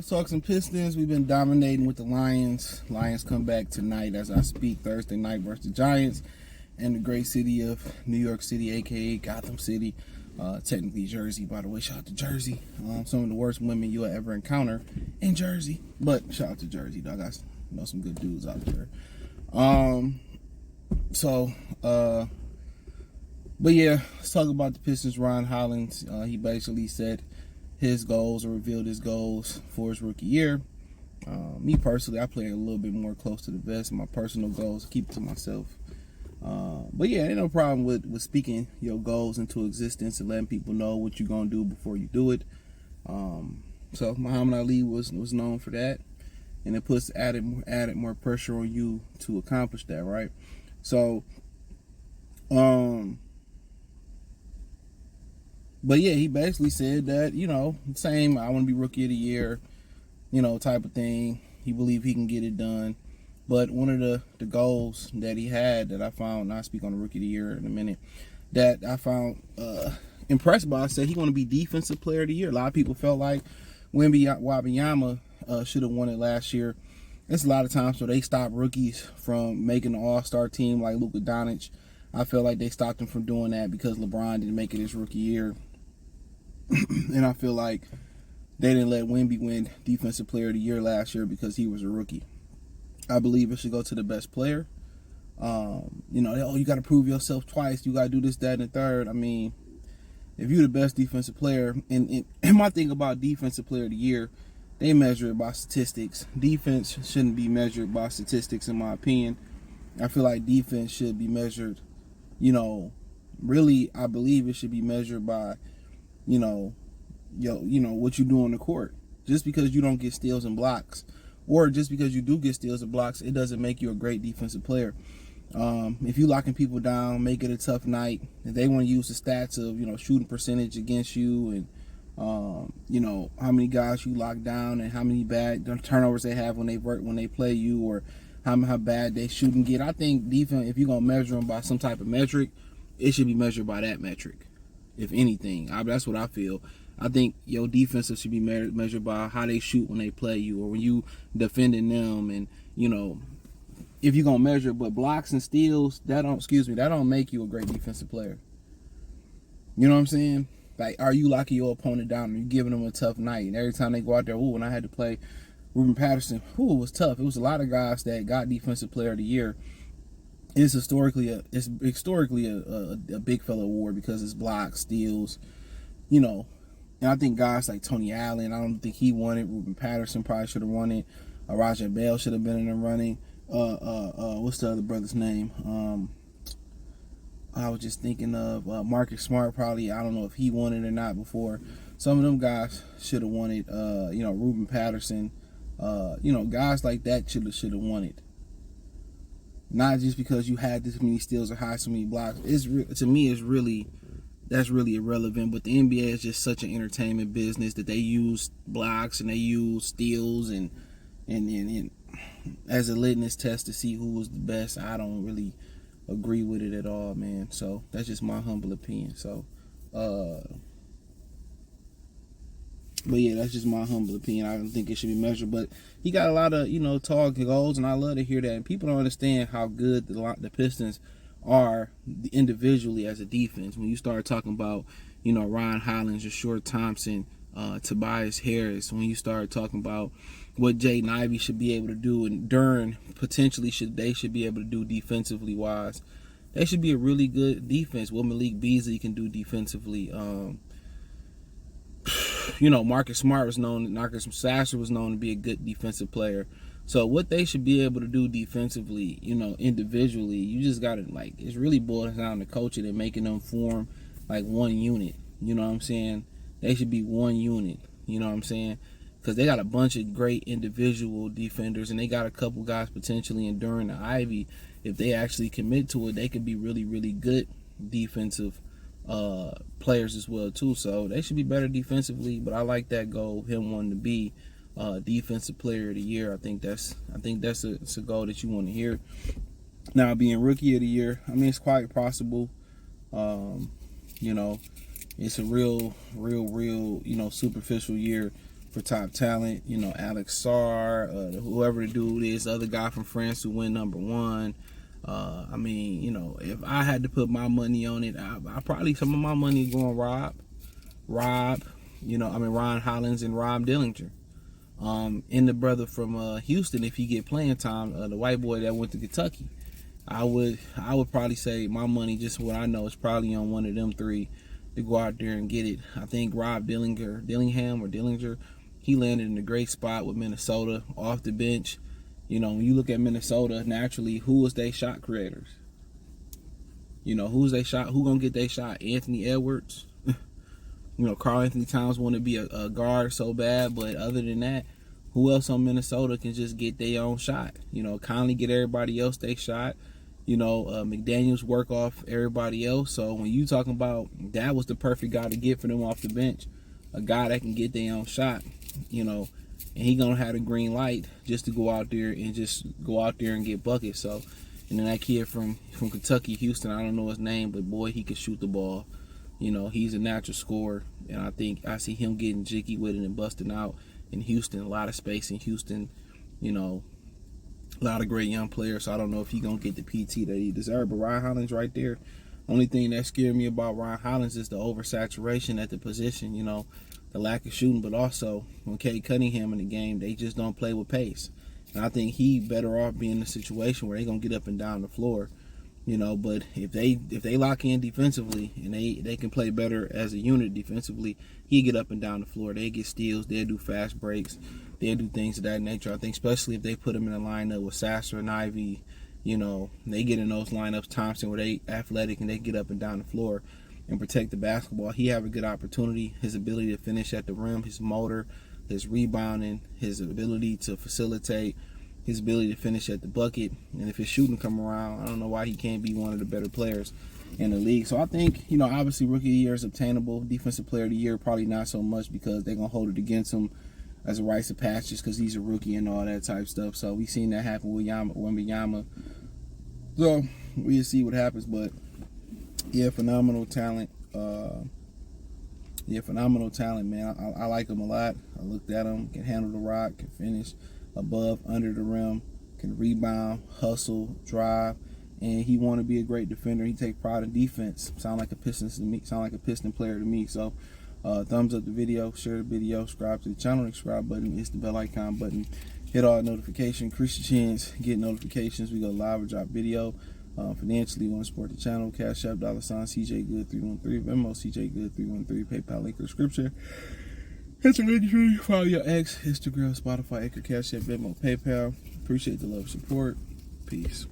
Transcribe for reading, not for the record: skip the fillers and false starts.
Let's talk some Pistons. We've been dominating with the Lions. Lions come back tonight as I speak, Thursday night versus the Giants in the great city of New York City, aka Gotham City. Technically Jersey, by the way. Shout out to Jersey. Some of the worst women you'll ever encounter in Jersey. But shout out to Jersey, dog. I know some good dudes out there. But yeah, let's talk about the Pistons. Ron Holland, he basically said his goals, or revealed his goals for his rookie year. Me personally, I play a little bit more close to the vest. My personal goals, keep it to myself. But yeah, ain't no problem with speaking your goals into existence and letting people know what you're gonna do before you do it. So Muhammad Ali was known for that, and it puts added more pressure on you to accomplish that, right? So, but yeah, he basically said that, same, I want to be rookie of the year, type of thing. He believed he can get it done. But one of the goals that he had that I found, and I'll speak on the rookie of the year in a minute, that I found impressed by, said he want to be defensive player of the year. A lot of people felt like Wembanyama should have won it last year. There's a lot of times where they stop rookies from making the all-star team, like Luka Doncic. I feel like they stopped him from doing that because LeBron didn't make it his rookie year. And I feel like they didn't let Wemby win Defensive Player of the Year last year because he was a rookie. I believe it should go to the best player. You got to prove yourself twice. You got to do this, that, and the third. I mean, if you're the best defensive player, and my thing about Defensive Player of the Year, they measure it by statistics. Defense shouldn't be measured by statistics, in my opinion. I feel like defense should be measured, really, I believe it should be measured by, what you do on the court. Just because you don't get steals and blocks, or just because you do get steals and blocks, it doesn't make you a great defensive player. If you locking people down, make it a tough night. If they want to use the stats of shooting percentage against you, and how many guys you lock down, and how many bad turnovers they have when they play you, or how bad they shoot and get. I think defense, if you're gonna measure them by some type of metric, it should be measured by that metric. If anything, that's what I feel. I think your defensive should be measured by how they shoot when they play you, or when you defending them. And if you're gonna measure, but blocks and steals, that don't make you a great defensive player. You know what I'm saying? Like, are you locking your opponent down? Are you giving them a tough night? And every time they go out there, when I had to play Ruben Patterson, it was tough. It was a lot of guys that got Defensive Player of the Year. It's historically a big fella award because it's blocks, steals, And I think guys like Tony Allen, I don't think he won it. Ruben Patterson probably should have won it. Rajah Bell should have been in the running. What's the other brother's name? I was just thinking of Marcus Smart. Probably, I don't know if he won it or not before. Some of them guys should have won it. Ruben Patterson. Guys like that should have won it. Not just because you had this many steals or had so many blocks. To me, that's really irrelevant. But the NBA is just such an entertainment business that they use blocks and they use steals and as a litmus test to see who was the best. I don't really agree with it at all, man. So that's just my humble opinion. So, but yeah, that's just my humble opinion. I don't think it should be measured. But he got a lot of, tall goals, and I love to hear that. And people don't understand how good the Pistons are individually as a defense. When you start talking about, Ron Hollins, Short Thompson, Tobias Harris, when you start talking about what Jaden Ivey should be able to do, and Duran potentially should be able to do defensively wise, they should be a really good defense. What Malik Beasley can do defensively. Marcus Sasser was known to be a good defensive player. So what they should be able to do defensively, individually, you just got to, it's really boils down to coaching and making them form like one unit. You know what I'm saying? They should be one unit. You know what I'm saying? Because they got a bunch of great individual defenders, and they got a couple guys potentially in Duran and Ivy. If they actually commit to it, they could be really, really good defensive players as well too. So they should be better defensively. But I like that goal, him wanting to be Defensive Player of the Year. I think that's a goal that you want to hear. Now, being Rookie of the Year, I mean, it's quite possible. It's a real, superficial year for top talent. You know, Alex Sarr, whoever the dude is, the other guy from France who went #1. I mean, you know, if I had to put my money on it, I probably, some of my money is going Rob, you know, I mean, Ron Hollins and Rob Dillinger. And the brother from Houston, if he get playing time, the white boy that went to Kentucky. I would probably say my money, just what I know, is probably on one of them three to go out there and get it. I think Rob Dillinger, he landed in a great spot with Minnesota off the bench. You know, when you look at Minnesota, naturally, who was they shot creators? You know, who gonna get they shot? Anthony Edwards. You know, Karl Anthony Towns want to be a guard so bad, but other than that, who else on Minnesota can just get their own shot? You know, Conley get everybody else they shot. You know, McDaniels work off everybody else. So when you talking about, that was the perfect guy to get for them off the bench, a guy that can get their own shot. You know, and he gonna have a green light just to go out there and get buckets. So, and then that kid from Kentucky, Houston, I don't know his name, but boy, he can shoot the ball. You know, he's a natural scorer, and I think I see him getting jiggy with it and busting out in Houston. A lot of space in Houston. You know, a lot of great young players. So I don't know if he's going to get the PT that he deserves. But Ryan Hollins right there. Only thing that scared me about Ryan Hollins is the oversaturation at the position, you know, the lack of shooting. But also, when Cade Cunningham in the game, they just don't play with pace. And I think he better off being in a situation where they're going to get up and down the floor. You know, but if they lock in defensively and they can play better as a unit defensively, he get up and down the floor. They get steals. They'll do fast breaks. They'll do things of that nature. I think especially if they put him in a lineup with Sasser and Ivy, you know, they get in those lineups, Thompson, where they athletic and they get up and down the floor and protect the basketball. He have a good opportunity. His ability to finish at the rim, his motor, his rebounding, his ability to facilitate, his ability to finish at the bucket, and if his shooting come around, I don't know why he can't be one of the better players in the league. So I think, you know, obviously Rookie of the Year is obtainable. Defensive Player of the Year, probably not so much, because they're going to hold it against him as a rites of passage just because he's a rookie and all that type stuff. So we've seen that happen with Wembanyama. So we'll see what happens, but yeah, phenomenal talent. Phenomenal talent, man. I like him a lot. I looked at him, can handle the rock, can finish above, under the rim, can rebound, hustle, drive, and he want to be a great defender. He take pride in defense. Sound like a Piston player to me. So thumbs up the video, share the video, subscribe to the channel. The subscribe button is the bell icon button. Hit all notifications, increase your chance, get notifications. We go live or drop video. Financially, you want to support the channel, Cash App, $CJGood313, Venmo, CJGood313, PayPal link or description. Hit the link tree, follow your ex, Instagram, Spotify, Anchor, Cash App, Venmo, PayPal. Appreciate the love and support. Peace.